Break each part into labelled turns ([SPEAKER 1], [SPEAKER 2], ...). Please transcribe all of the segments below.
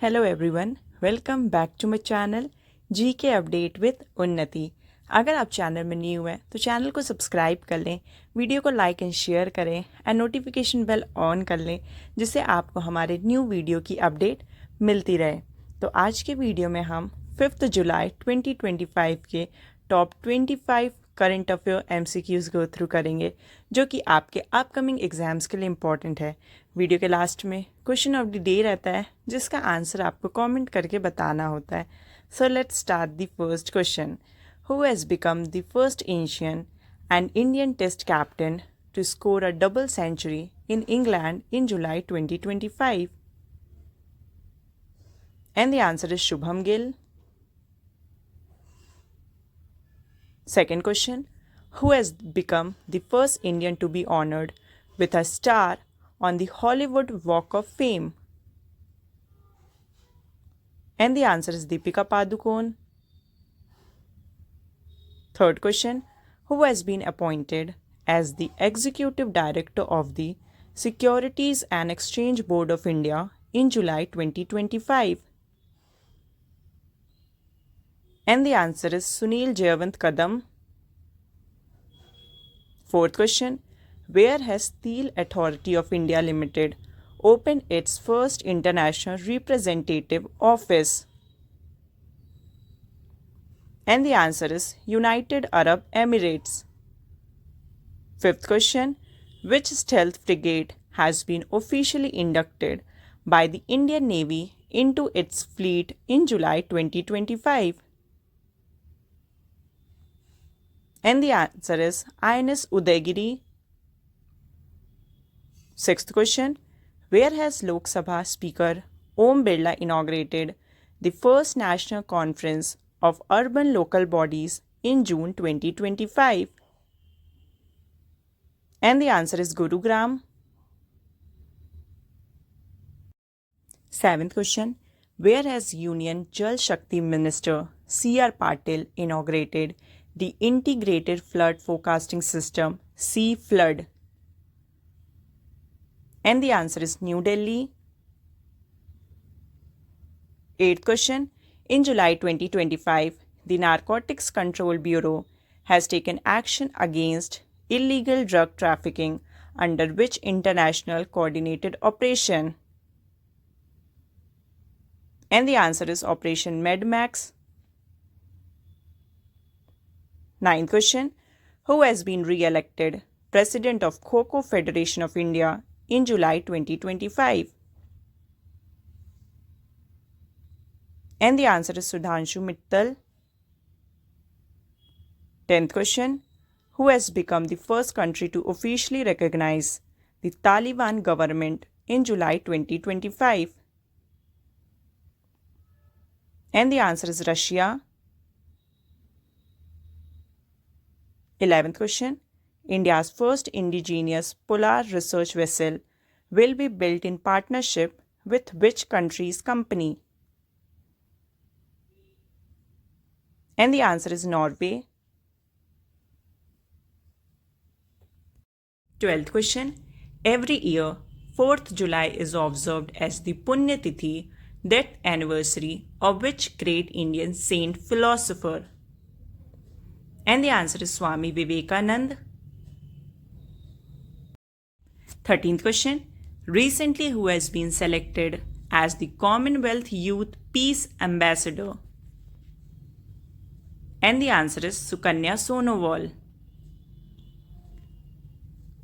[SPEAKER 1] Hello everyone, welcome back to my channel GK update with Unnati. अगर आप channel में new हैं तो चैनल को सब्सक्राइब कर लें, वीडियो को लाइक एंड शेयर करें एंड नोटिफिकेशन बेल ऑन कर लें जिससे आपको हमारे न्यू वीडियो की अपडेट मिलती रहे। तो आज के वीडियो में हम 5 जुलाई 2025 के top 25 current affair MCQs go through करेंगे जो कि आपके अपकमिंग एग्जाम्स के लिए इम्पॉर्टेंट है। वीडियो के लास्ट में क्वेश्चन ऑफ द डे रहता है जिसका आंसर आपको कमेंट करके बताना होता है। So let's start the first question. Who has become the first Asian and Indian test captain to score a double century in England in July 2025? And the answer is Shubham Gill. Second question, who has become the first Indian to be honored with a star on the Hollywood Walk of Fame? And the answer is Deepika Padukone. Third question, who has been appointed as the Executive Director of the Securities and Exchange Board of India in July 2025? And the answer is Sunil Jayawant Kadam. Fourth question, where has Steel Authority of India Limited opened its first international representative office? And the answer is United Arab Emirates. Fifth question, which stealth frigate has been officially inducted by the Indian Navy into its fleet in July 2025? And the answer is INS Udaygiri. Sixth question, where has Lok Sabha Speaker Om Birla inaugurated the first national conference of urban local bodies in June 2025? And the answer is Gurugram. Seventh question, where has Union Jal Shakti Minister C.R. Patil inaugurated the Integrated Flood Forecasting System C-Flood? And the answer is New Delhi. Eighth question, in July 2025, the Narcotics Control Bureau has taken action against illegal drug trafficking under which international coordinated operation? And the answer is Operation MedMax. Ninth question, who has been re-elected President of Kho-Kho Federation of India in July 2025? And the answer is Sudhanshu Mittal. 10th question, who has become the first country to officially recognize the Taliban government in July 2025? And the answer is Russia. 11th question, India's first indigenous polar research vessel will be built in partnership with which country's company? And the answer is Norway. 12th question, every year 4th July is observed as the Punya Tithi, death anniversary of which great Indian saint philosopher? And the answer is Swami Vivekanand. 13th question, recently who has been selected as the Commonwealth Youth Peace Ambassador? And the answer is Sukanya Sonowal.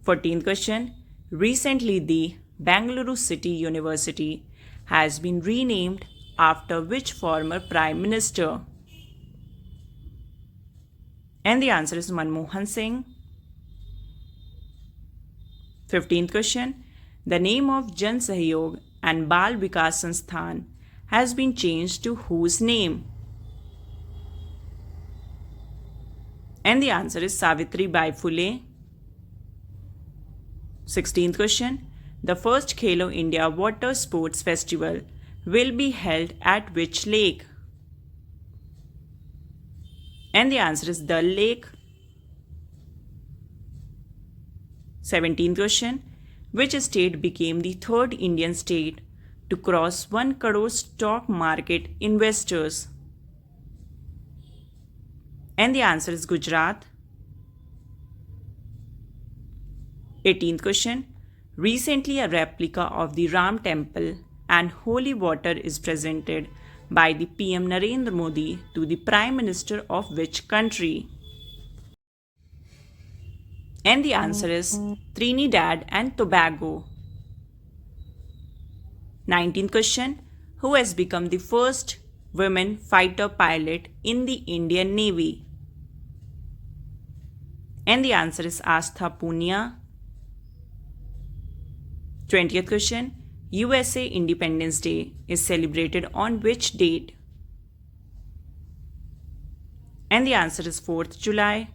[SPEAKER 1] 14th question, recently the Bangalore City University has been renamed after which former Prime Minister? And the answer is Manmohan Singh. 15th question, the name of Jan Sahyog and Bal Vikas Sansthan has been changed to whose name? And the answer is Savitri Bai Phule. 16th question, the first Khelo India Water Sports Festival will be held at which lake? And the answer is Dal Lake. 17th question, which state became the third Indian state to cross 1 crore stock market investors? And the answer is Gujarat. 18th question. Recently, a replica of the Ram Temple and holy water is presented by the PM Narendra Modi to the Prime Minister of which country? And the answer is Trinidad and Tobago. 19th question. Who has become the first women fighter pilot in the Indian Navy? And the answer is Astha Punia. 20th question. USA Independence Day is celebrated on which date? And the answer is 4th July.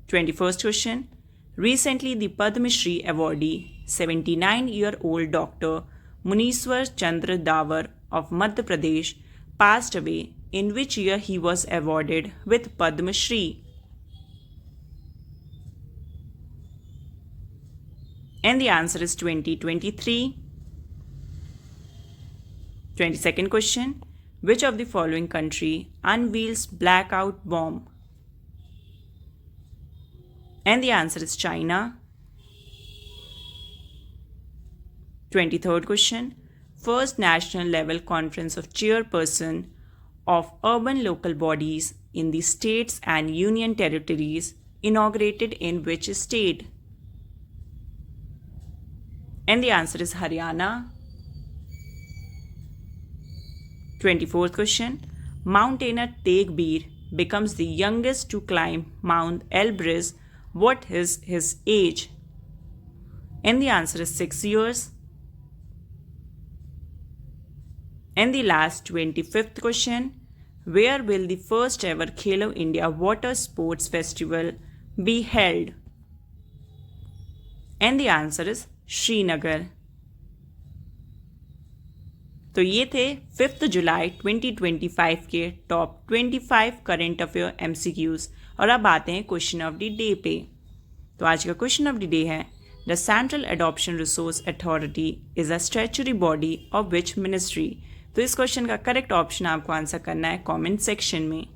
[SPEAKER 1] 21st question. Recently, the Padma Shri awardee, 79-year-old Dr. Muneeswar Chandra Dawar of Madhya Pradesh, passed away. In which year he was awarded with Padma Shri? And the answer is 2023. 22nd question. Which of the following country unveils blackout bomb? And the answer is China. 23rd question. First national level conference of chairperson of urban local bodies in the states and union territories inaugurated in which state? And the answer is Haryana. 24th question. Mountaineer Teg Beer becomes the youngest to climb Mount Elbrus. What is his age? And the answer is 6 years. And the last 25th question. Where will the first ever Khelo India Water Sports Festival be held? And the answer is Srinagar. तो ये थे 5 जुलाई 2025 के top 25 current affair MCQs। और अब आते हैं question of the day पे। तो आज का क्वेश्चन ऑफ द डे है, the central adoption resource authority is a statutory body of which ministry? तो इस क्वेश्चन का करेक्ट ऑप्शन आपको आंसर करना है कमेंट सेक्शन में।